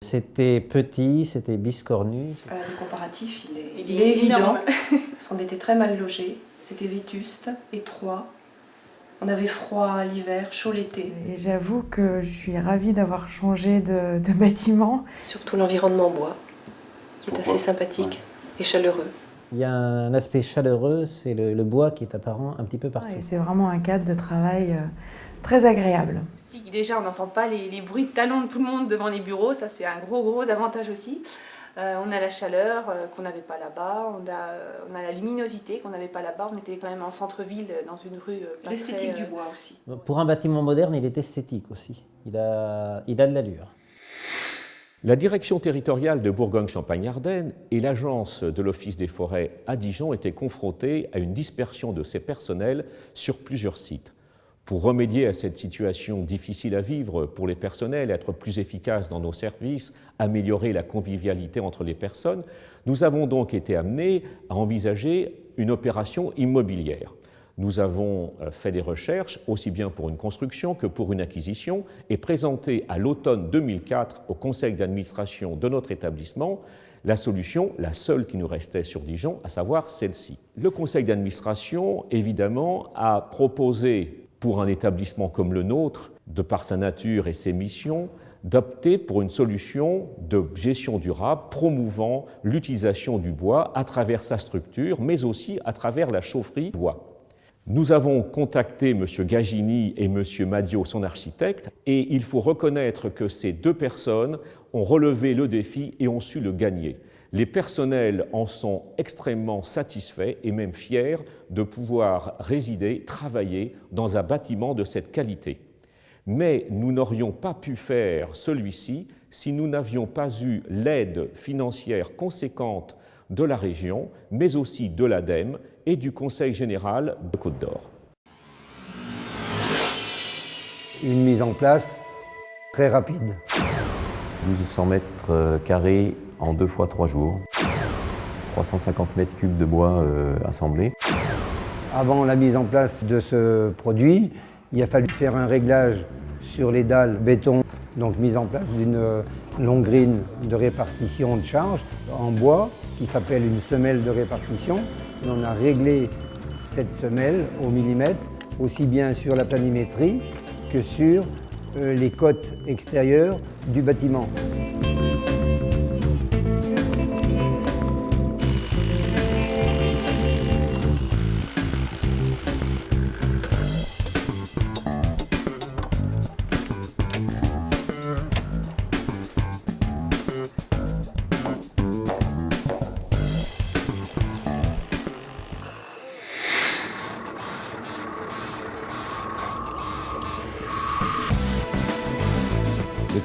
C'était petit, c'était biscornu. Le comparatif, il est évident, parce qu'on était très mal logés, c'était vétuste, étroit. On avait froid l'hiver, chaud l'été. Et j'avoue que je suis ravie d'avoir changé de bâtiment. Surtout l'environnement bois, qui est assez sympathique et chaleureux. Il y a un aspect chaleureux, c'est le bois qui est apparent un petit peu partout. Et c'est vraiment un cadre de travail très agréable. Déjà, on n'entend pas les bruits de talons de tout le monde devant les bureaux, ça c'est un gros avantage aussi. On a la chaleur qu'on n'avait pas là-bas, on a la luminosité qu'on n'avait pas là-bas, on était quand même en centre-ville dans une rue... L'esthétique du bois aussi. Pour un bâtiment moderne, il est esthétique aussi, il a de l'allure. La direction territoriale de Bourgogne-Champagne-Ardenne et l'agence de l'Office des forêts à Dijon étaient confrontées à une dispersion de ces personnels sur plusieurs sites. Pour remédier à cette situation difficile à vivre pour les personnels, être plus efficaces dans nos services, améliorer la convivialité entre les personnes, nous avons donc été amenés à envisager une opération immobilière. Nous avons fait des recherches, aussi bien pour une construction que pour une acquisition, et présenté à l'automne 2004 au conseil d'administration de notre établissement la solution, la seule qui nous restait sur Dijon, à savoir celle-ci. Le conseil d'administration, évidemment, a proposé pour un établissement comme le nôtre, de par sa nature et ses missions, d'opter pour une solution de gestion durable promouvant l'utilisation du bois à travers sa structure, mais aussi à travers la chaufferie bois. Nous avons contacté M. Gagini et M. Madio, son architecte, et il faut reconnaître que ces deux personnes ont relevé le défi et ont su le gagner. Les personnels en sont extrêmement satisfaits et même fiers de pouvoir résider, travailler dans un bâtiment de cette qualité. Mais nous n'aurions pas pu faire celui-ci si nous n'avions pas eu l'aide financière conséquente de la région, mais aussi de l'ADEME et du Conseil général de Côte-d'Or. Une mise en place très rapide. 1200 mètres carrés en 2 fois 3 jours, 350 mètres cubes de bois assemblés. Avant la mise en place de ce produit, il a fallu faire un réglage sur les dalles béton, donc mise en place d'une longue grille de répartition de charge en bois qui s'appelle une semelle de répartition. Et on a réglé cette semelle au millimètre, aussi bien sur la planimétrie que sur les côtes extérieures du bâtiment.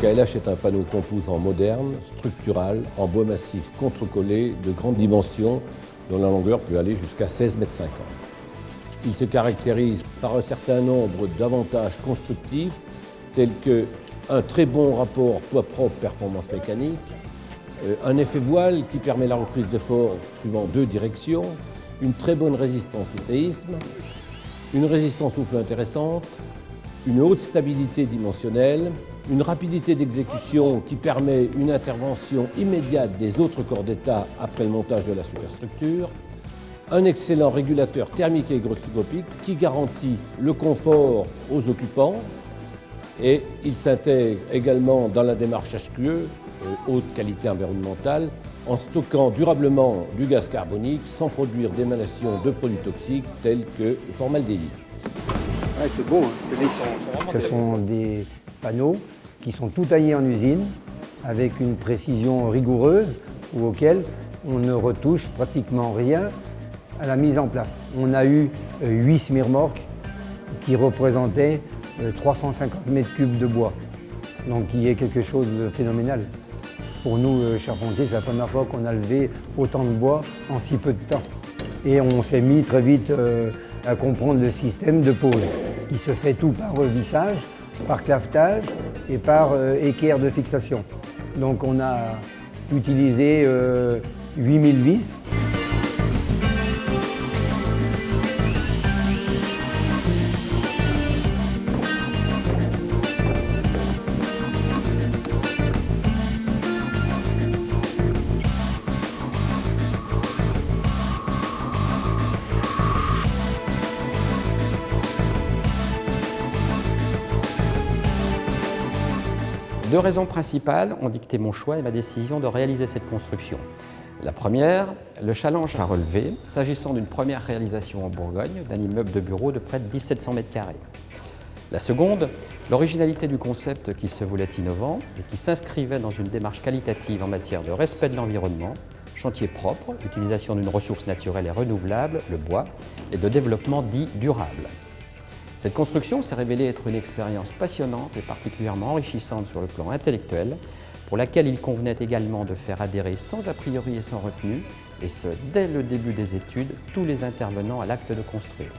Le KLH est un panneau composant moderne, structural, en bois massif contre-collé de grande dimension, dont la longueur peut aller jusqu'à 16,50 m. Il se caractérise par un certain nombre d'avantages constructifs, tels qu'un très bon rapport poids-propre-performance mécanique, un effet voile qui permet la reprise d'effort suivant 2 directions, une très bonne résistance au séisme, une résistance au feu intéressante, une haute stabilité dimensionnelle, une rapidité d'exécution qui permet une intervention immédiate des autres corps d'État après le montage de la superstructure, un excellent régulateur thermique et hygroscopique qui garantit le confort aux occupants et il s'intègre également dans la démarche HQE, haute qualité environnementale, en stockant durablement du gaz carbonique sans produire d'émanation de produits toxiques tels que le formaldéhyde. Ouais, c'est beau, hein. Ce sont des panneaux qui sont tout taillés en usine avec une précision rigoureuse ou auquel on ne retouche pratiquement rien à la mise en place. On a eu 8 semi-remorques qui représentaient 350 mètres cubes de bois, donc qui est quelque chose de phénoménal. Pour nous, charpentiers, c'est la première fois qu'on a levé autant de bois en si peu de temps. Et on s'est mis très vite à comprendre le système de pose, qui se fait tout par vissage, par clavetage et par équerre de fixation. Donc on a utilisé 8000 vis. Deux raisons principales ont dicté mon choix et ma décision de réaliser cette construction. La première, le challenge à relever, s'agissant d'une première réalisation en Bourgogne d'un immeuble de bureau de près de 1700 m². La seconde, l'originalité du concept qui se voulait innovant et qui s'inscrivait dans une démarche qualitative en matière de respect de l'environnement, chantier propre, utilisation d'une ressource naturelle et renouvelable, le bois, et de développement dit durable. Cette construction s'est révélée être une expérience passionnante et particulièrement enrichissante sur le plan intellectuel, pour laquelle il convenait également de faire adhérer sans a priori et sans retenue, et ce dès le début des études, tous les intervenants à l'acte de construire.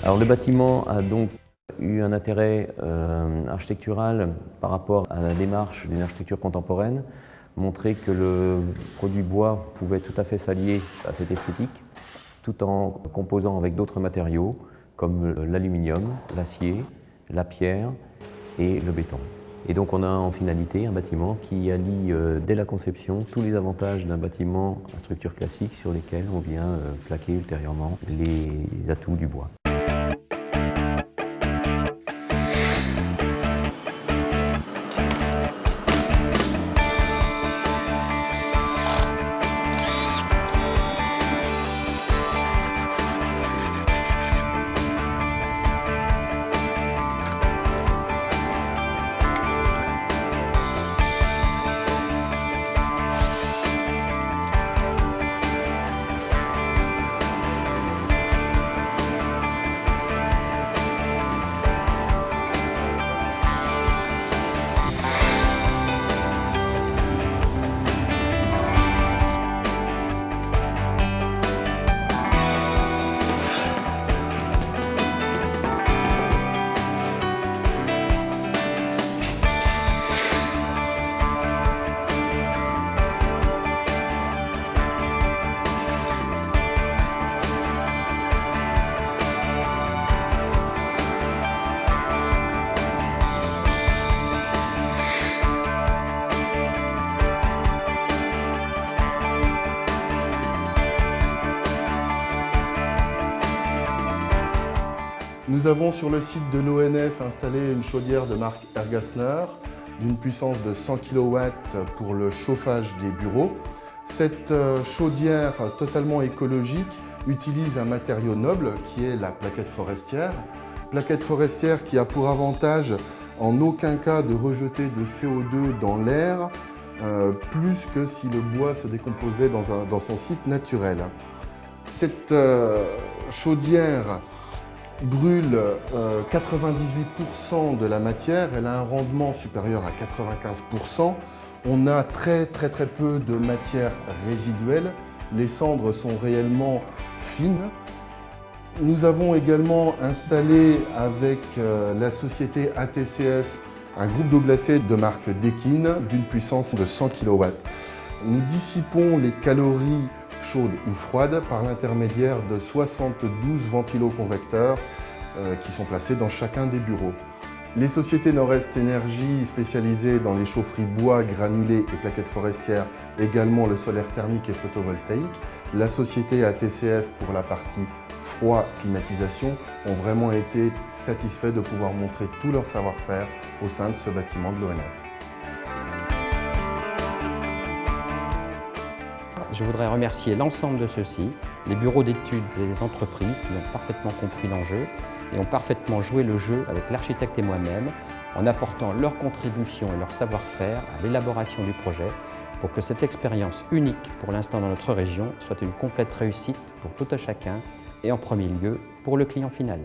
Alors le bâtiment a donc eu un intérêt architectural par rapport à la démarche d'une architecture contemporaine, montrer que le produit bois pouvait tout à fait s'allier à cette esthétique, tout en composant avec d'autres matériaux comme l'aluminium, l'acier, la pierre et le béton. Et donc on a en finalité un bâtiment qui allie dès la conception tous les avantages d'un bâtiment à structure classique sur lesquels on vient plaquer ultérieurement les atouts du bois. Nous avons sur le site de l'ONF installé une chaudière de marque Ergasner d'une puissance de 100 kW pour le chauffage des bureaux. Cette chaudière totalement écologique utilise un matériau noble qui est la plaquette forestière. Plaquette forestière qui a pour avantage en aucun cas de rejeter de CO2 dans l'air plus que si le bois se décomposait dans son site naturel. Cette chaudière brûle 98% de la matière, elle a un rendement supérieur à 95%. On a très peu de matière résiduelle, les cendres sont réellement fines. Nous avons également installé avec la société ATCF un groupe d'eau glacée de marque Dekin d'une puissance de 100 kW. Nous dissipons les calories chaudes ou froides par l'intermédiaire de 72 ventiloconvecteurs qui sont placés dans chacun des bureaux. Les sociétés Nord-Est Énergie spécialisées dans les chaufferies bois, granulés et plaquettes forestières, également le solaire thermique et photovoltaïque, la société ATCF pour la partie froid, climatisation, ont vraiment été satisfaits de pouvoir montrer tout leur savoir-faire au sein de ce bâtiment de l'ONF. Je voudrais remercier l'ensemble de ceux-ci, les bureaux d'études et les entreprises qui ont parfaitement compris l'enjeu et ont parfaitement joué le jeu avec l'architecte et moi-même en apportant leur contribution et leur savoir-faire à l'élaboration du projet pour que cette expérience unique pour l'instant dans notre région soit une complète réussite pour tout un chacun et en premier lieu pour le client final.